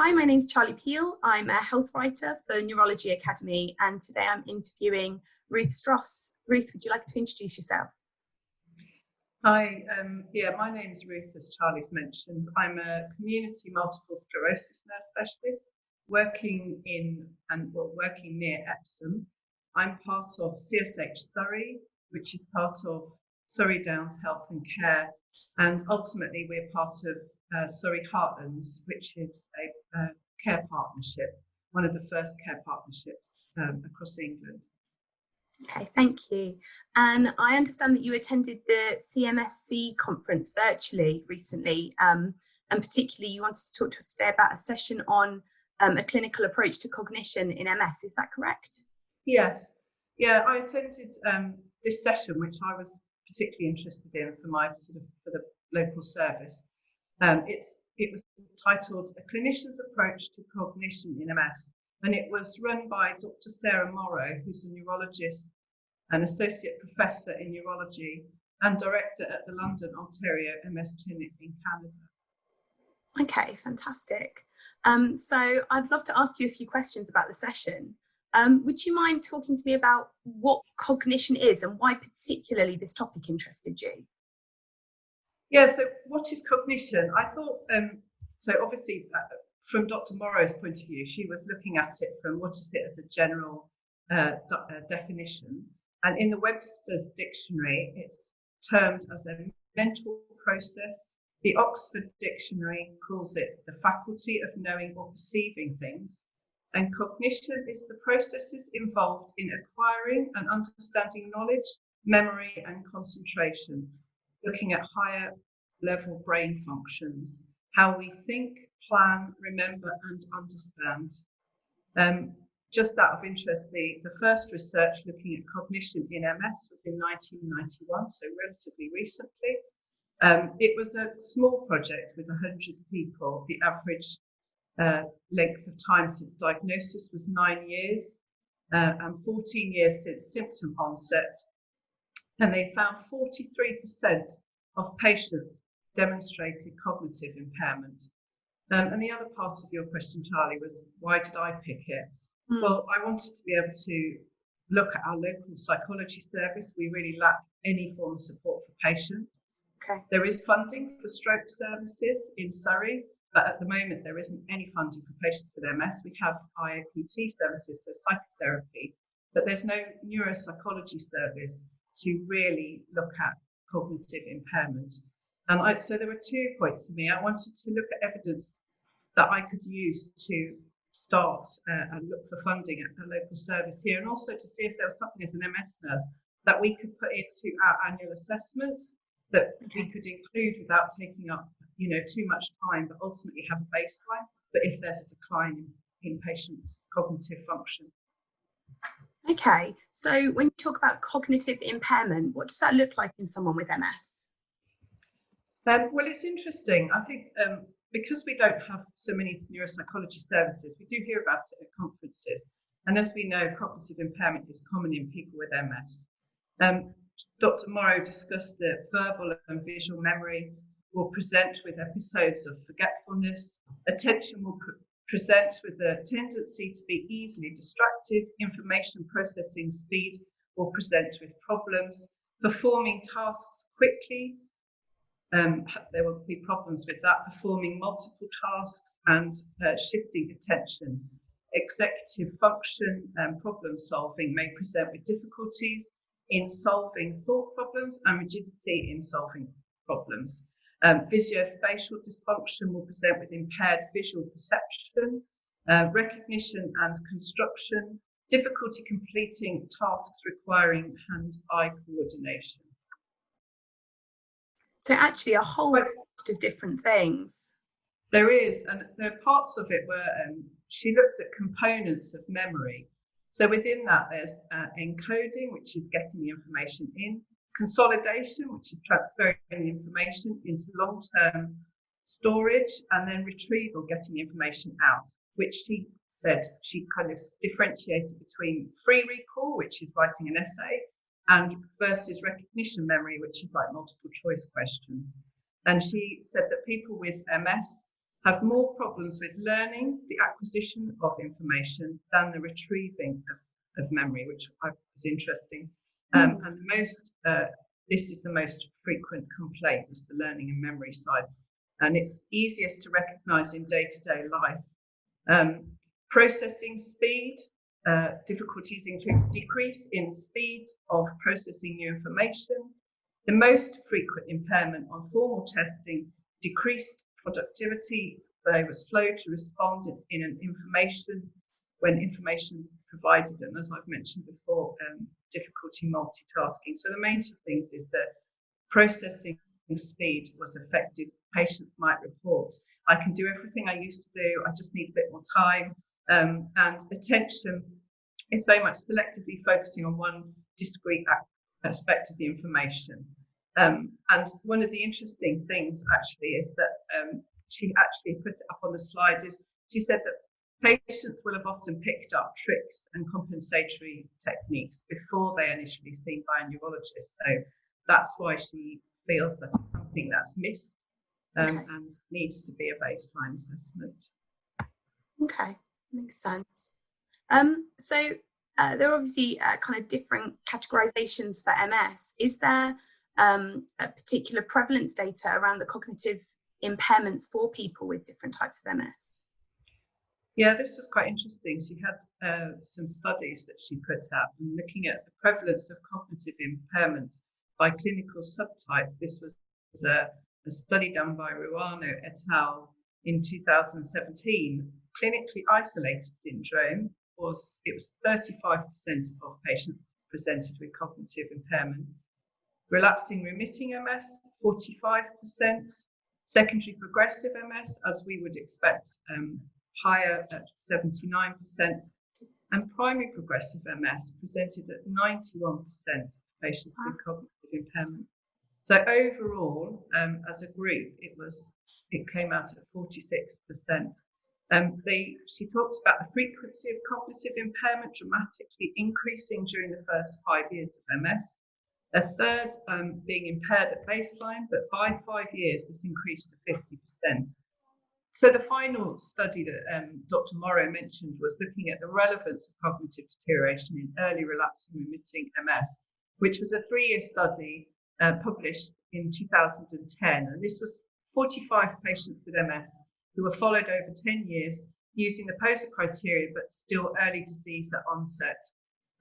Hi, my name's Charlie Peel. I'm a health writer for Neurology Academy, and today I'm interviewing Ruth Stross. Ruth, would you like to introduce yourself? Hi, my name's Ruth, as Charlie's mentioned. I'm a community multiple sclerosis nurse specialist working near Epsom. I'm part of CSH Surrey, which is part of Surrey Downs Health and Care, and ultimately we're part of Surrey Heartlands, which is a care partnership, one of the first care partnerships across England. Okay, thank you. And I understand that you attended the CMSC conference virtually recently, and particularly you wanted to talk to us today about a session on a clinical approach to cognition in MS. Is that correct? Yes. Yeah, I attended this session, which I was particularly interested in for the local service. It was titled "A Clinician's Approach to Cognition in MS," and it was run by Dr. Sarah Morrow, who's a neurologist, an associate professor in neurology, and director at the London, Ontario MS Clinic in Canada. Okay, fantastic. So I'd love to ask you a few questions about the session. Would you mind talking to me about what cognition is and why particularly this topic interested you? Yeah, so what is cognition? I thought, so obviously from Dr. Morrow's point of view, she was looking at it from what is it as a general definition. And in the Webster's dictionary, it's termed as a mental process. The Oxford Dictionary calls it the faculty of knowing or perceiving things. And cognition is the processes involved in acquiring and understanding knowledge, memory, and concentration, looking at higher level brain functions, how we think, plan, remember, and understand. Just out of interest, the first research looking at cognition in MS was in 1991, so relatively recently. It was a small project with 100 people. The average length of time since diagnosis was 9 years and 14 years since symptom onset. And they found 43% of patients demonstrated cognitive impairment. And the other part of your question, Charlie, was why did I pick it? Well, I wanted to be able to look at our local psychology service. We really lack any form of support for patients. Okay. There is funding for stroke services in Surrey, but at the moment there isn't any funding for patients with MS. We have IAPT services, so psychotherapy, but there's no neuropsychology service to really look at cognitive impairment. And so there were 2 points for me. I wanted to look at evidence that I could use to start and look for funding at a local service here, and also to see if there was something as an MS nurse that we could put into our annual assessments that we could include without taking up too much time, but ultimately have a baseline. But if there's a decline in patient cognitive function. Okay, so when you talk about cognitive impairment, what does that look like in someone with MS? Well, it's interesting. I think because we don't have so many neuropsychology services, we do hear about it at conferences. And as we know, cognitive impairment is common in people with MS. Dr. Morrow discussed that verbal and visual memory will present with episodes of forgetfulness. Attention will present with a tendency to be easily distracted. Information processing speed will present with problems. Performing tasks quickly, there will be problems with that. Performing multiple tasks and shifting attention. Executive function and problem solving may present with difficulties in solving thought problems and rigidity in solving problems. Visuospatial dysfunction will present with impaired visual perception, recognition and construction, difficulty completing tasks requiring hand-eye coordination. So actually a whole lot of different things. There is, and there are parts of it where she looked at components of memory. So within that, there's encoding, which is getting the information in, consolidation, which is transferring the information into long-term storage, and then retrieval, getting the information out, which she said she kind of differentiated between free recall, which is writing an essay, and versus recognition memory, which is like multiple choice questions. And she said that people with MS have more problems with learning, the acquisition of information, than the retrieving of memory, which was interesting. And the most, this is the most frequent complaint, is the learning and memory side. And it's easiest to recognize in day-to-day life. Processing speed, difficulties include decrease in speed of processing new information. The most frequent impairment on formal testing, decreased productivity. They were slow to respond in an information when information is provided, and as I've mentioned before, difficulty multitasking. So the main two things is that processing speed was affected. Patients might report, I can do everything I used to do, I just need a bit more time. And attention is very much selectively focusing on one discrete aspect of the information. And one of the interesting things actually is that she actually put it up on the slide, is she said that patients will have often picked up tricks and compensatory techniques before they're initially seen by a neurologist. So that's why she feels that it's something that's missed and needs to be a baseline assessment. Okay, makes sense. So there are obviously kind of different categorizations for MS. Is there a particular prevalence data around the cognitive impairments for people with different types of MS? Yeah, this was quite interesting. She had some studies that she put out and looking at the prevalence of cognitive impairment by clinical subtype. This was a study done by Ruano et al. In 2017. Clinically isolated syndrome was 35% of patients presented with cognitive impairment. Relapsing remitting MS, 45%. Secondary progressive MS, as we would expect, higher at 79%. And primary progressive MS presented at 91% of patients with cognitive impairment. So overall, as a group, it came out at 46%. She talked about the frequency of cognitive impairment dramatically increasing during the first 5 years of MS. A third being impaired at baseline, but by 5 years, this increased to 50%. So the final study that Dr. Morrow mentioned was looking at the relevance of cognitive deterioration in early relapsing remitting MS, which was a 3-year study published in 2010. And this was 45 patients with MS who were followed over 10 years using the POSA criteria, but still early disease at onset.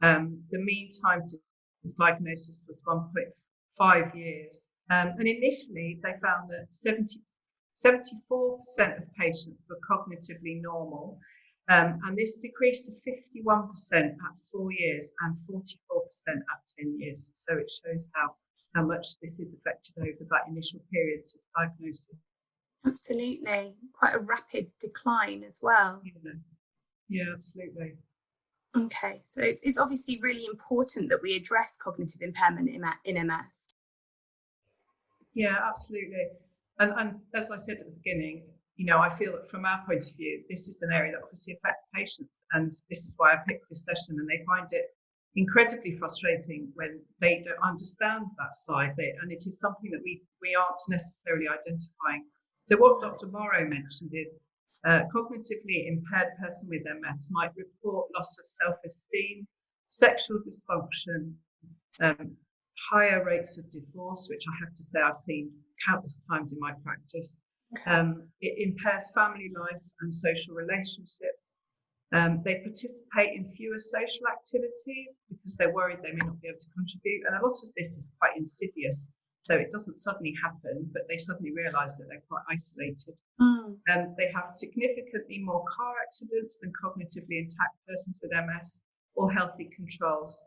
The mean time since diagnosis was 1.5 years. And initially, they found that 74% of patients were cognitively normal. And this decreased to 51% at 4 years and 44% at 10 years. So it shows how much this is affected over that initial period since diagnosis. Absolutely. Quite a rapid decline as well. Yeah, absolutely. Okay, so it's obviously really important that we address cognitive impairment in MS. Yeah, absolutely. And as I said at the beginning, I feel that from our point of view, this is an area that obviously affects patients. And this is why I picked this session, and they find it incredibly frustrating when they don't understand that side. And it is something that we aren't necessarily identifying. So what Dr. Morrow mentioned is cognitively impaired person with MS might report loss of self-esteem, sexual dysfunction, higher rates of divorce, which I have to say I've seen countless times in my practice. It impairs family life and social relationships. They participate in fewer social activities because they're worried they may not be able to contribute. And a lot of this is quite insidious. So it doesn't suddenly happen, but they suddenly realise that they're quite isolated. They have significantly more car accidents than cognitively intact persons with MS or healthy controls.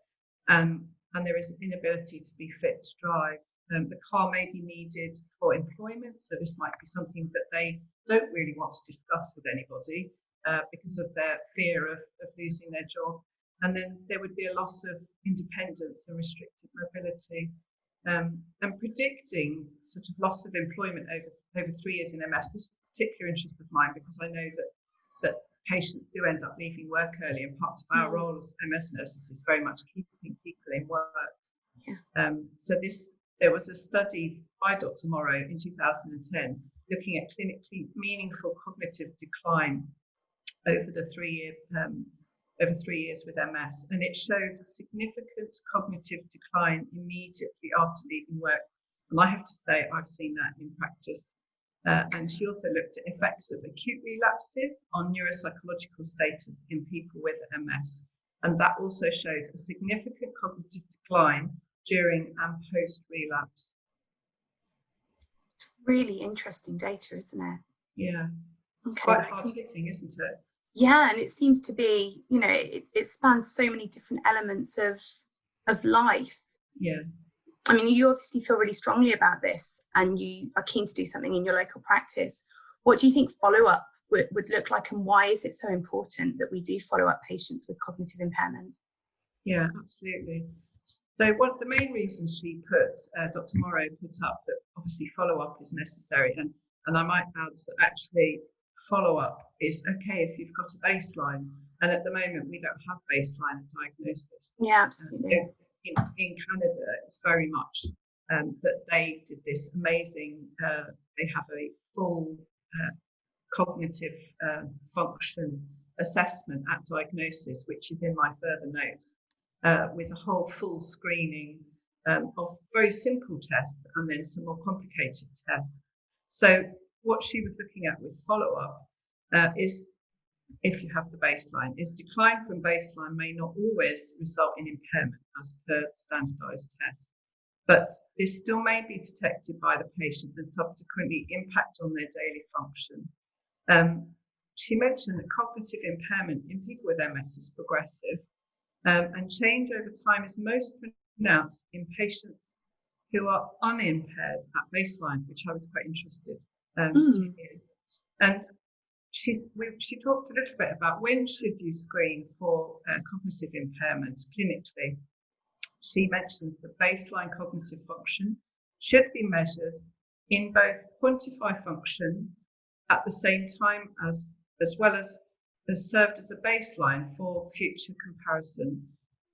And there is an inability to be fit to drive. The car may be needed for employment, so this might be something that they don't really want to discuss with anybody because of their fear of losing their job. And then there would be a loss of independence and restricted mobility. And predicting sort of loss of employment over 3 years in MS, this is a particular interest of mine because I know that patients do end up leaving work early, and part of our role as MS nurses is very much keeping people in work. So there was a study by Dr. Morrow in 2010 looking at clinically meaningful cognitive decline over the 3 years with MS, and it showed a significant cognitive decline immediately after leaving work. And I have to say, I've seen that in practice. And she also looked at effects of acute relapses on neuropsychological status in people with MS. And that also showed a significant cognitive decline during and post-relapse. It's really interesting data, isn't it? Yeah. It's Okay, quite hard hitting, isn't it? Yeah, and it seems to be, you know, it spans so many different elements of life. Yeah. I mean, you obviously feel really strongly about this and you are keen to do something in your local practice. What do you think follow-up would look like, and why is it so important that we do follow up patients with cognitive impairment? Yeah, absolutely. So one of the main reasons she put, Dr. Morrow put up that obviously follow-up is necessary, and I might add that actually follow-up is okay if you've got a baseline, and at the moment we don't have baseline diagnosis. Yeah, absolutely. In Canada, it's very much that they did this amazing, they have a full cognitive function assessment at diagnosis, which is in my further notes, with a whole full screening of very simple tests and then some more complicated tests. So what she was looking at with follow-up is, if you have the baseline, is decline from baseline may not always result in impairment as per standardized tests, but this still may be detected by the patient and subsequently impact on their daily function. She mentioned that cognitive impairment in people with MS is progressive, and change over time is most pronounced in patients who are unimpaired at baseline, which I was quite interested to hear. And she talked a little bit about when should you screen for cognitive impairments clinically. She mentions that baseline cognitive function should be measured in both quantified function at the same time as well as served as a baseline for future comparison.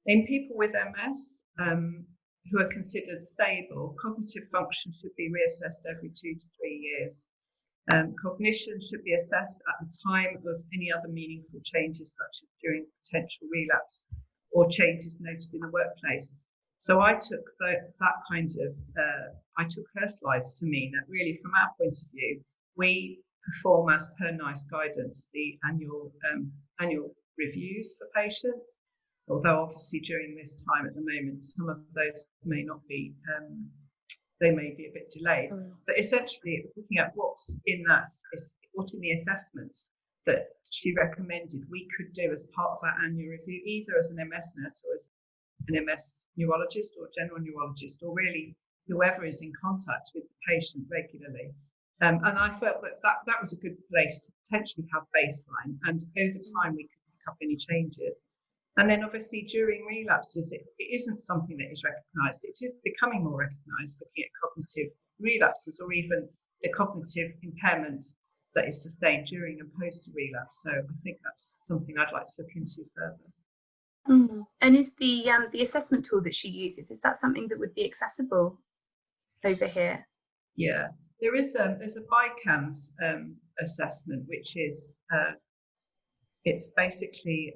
In people with MS who are considered stable, cognitive function should be reassessed every 2 to 3 years. Cognition should be assessed at the time of any other meaningful changes, such as during potential relapse or changes noted in the workplace. So I took I took her slides to mean that really, from our point of view, we perform as per NICE guidance the annual reviews for patients. Although obviously during this time at the moment, some of those may not be. They may be a bit delayed, but essentially it was looking at what's in what in the assessments that she recommended we could do as part of our annual review, either as an MS nurse or as an MS neurologist or general neurologist, or really whoever is in contact with the patient regularly. And I felt that was a good place to potentially have baseline, and over time we could pick up any changes. And then obviously during relapses, it isn't something that is recognised. It is becoming more recognised, looking at cognitive relapses or even the cognitive impairment that is sustained during and post relapse. So I think that's something I'd like to look into further. And is the assessment tool that she uses, is that something that would be accessible over here? Yeah, there's a BICAMS assessment, which is it's basically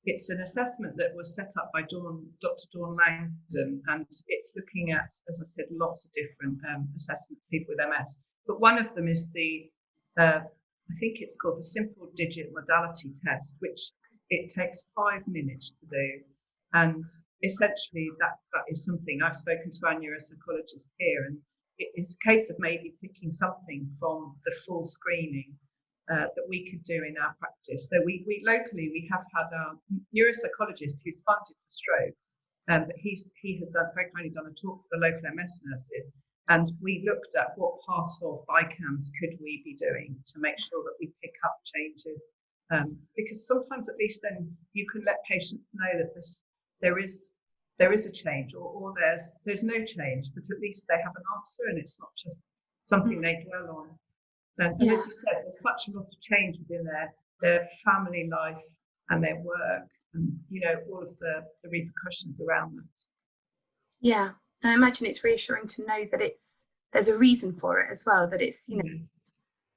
it's an assessment that was set up by Dr. Dawn Langdon, and it's looking at, as I said, lots of different assessments of people with MS. But one of them is I think it's called the Simple Digit Modality Test, which it takes 5 minutes to do. And essentially that is something I've spoken to our neuropsychologist here, and it is a case of maybe picking something from the full screening that we could do in our practice. So we locally, we have had our neuropsychologist who's funded for stroke, but he has very kindly done a talk for the local MS nurses, and we looked at what part of BICAMS could we be doing to make sure that we pick up changes, because sometimes at least then you can let patients know that there is a change, or there's no change, but at least they have an answer and it's not just something they dwell on. And as you said, there's such a lot of change within their family life and their work, and all of the repercussions around that. Yeah, I imagine it's reassuring to know that there's a reason for it as well, that it's, you know,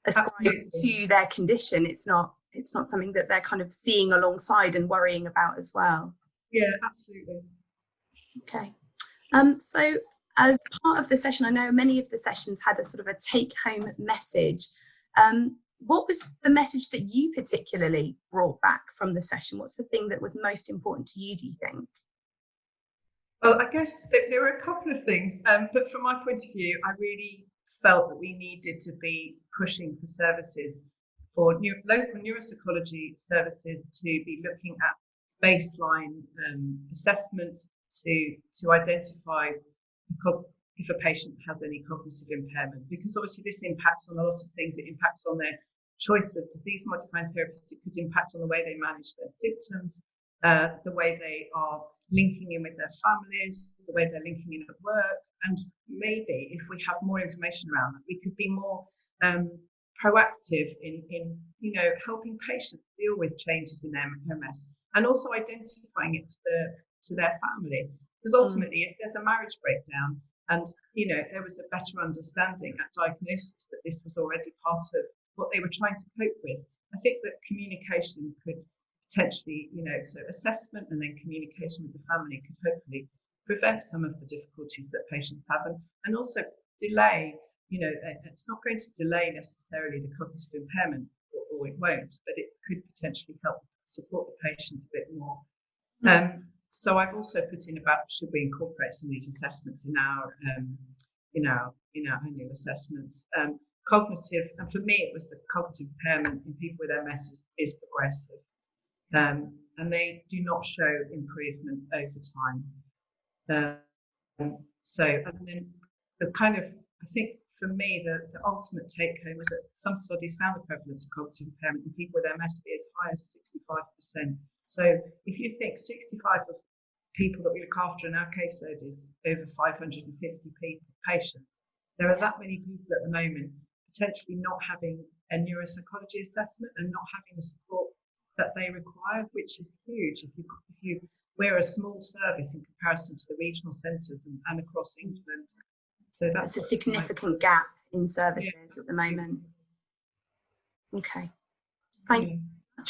ascribed to their condition. It's not something that they're kind of seeing alongside and worrying about as well. Yeah, absolutely. Okay. So as part of the session, I know many of the sessions had a sort of a take-home message. What was the message that you particularly brought back from the session? What's the thing that was most important to you, do you think? Well, I guess there were a couple of things, but from my point of view, I really felt that we needed to be pushing for services, for local neuropsychology services, to be looking at baseline assessment to identify if a patient has any cognitive impairment, because obviously this impacts on a lot of things. It impacts on their choice of disease modifying therapies. It could impact on the way they manage their symptoms, the way they are linking in with their families, the way they're linking in at work. And maybe if we have more information around that, we could be more proactive in you know, helping patients deal with changes in their MS, and also identifying it to their family. Because ultimately, if there's a marriage breakdown, and you know, there was a better understanding at diagnosis that this was already part of what they were trying to cope with, I think that communication could potentially, you know, so assessment and then communication with the family could hopefully prevent some of the difficulties that patients have, and also delay, you know, it's not going to delay necessarily the cognitive impairment, or it won't, but it could potentially help support the patient a bit more. So I've also put in about, should we incorporate some of these assessments in our annual assessments. Cognitive, and for me it was the cognitive impairment in people with MS is progressive, and they do not show improvement over time. So, and then the kind of, I think for me the ultimate take home was that some studies found the prevalence of cognitive impairment in people with MS to be as high as 65%. So if you think 65 of people that we look after in our caseload is over 550 patients, there are that many people at the moment potentially not having a neuropsychology assessment and not having the support that they require, which is huge. We're a small service in comparison to the regional centres and across England. So that's a significant gap in services at the moment. Okay. Thank you,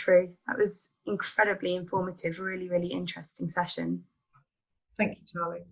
Ruth. That was incredibly informative, really, really interesting session. Thank you, Charlie.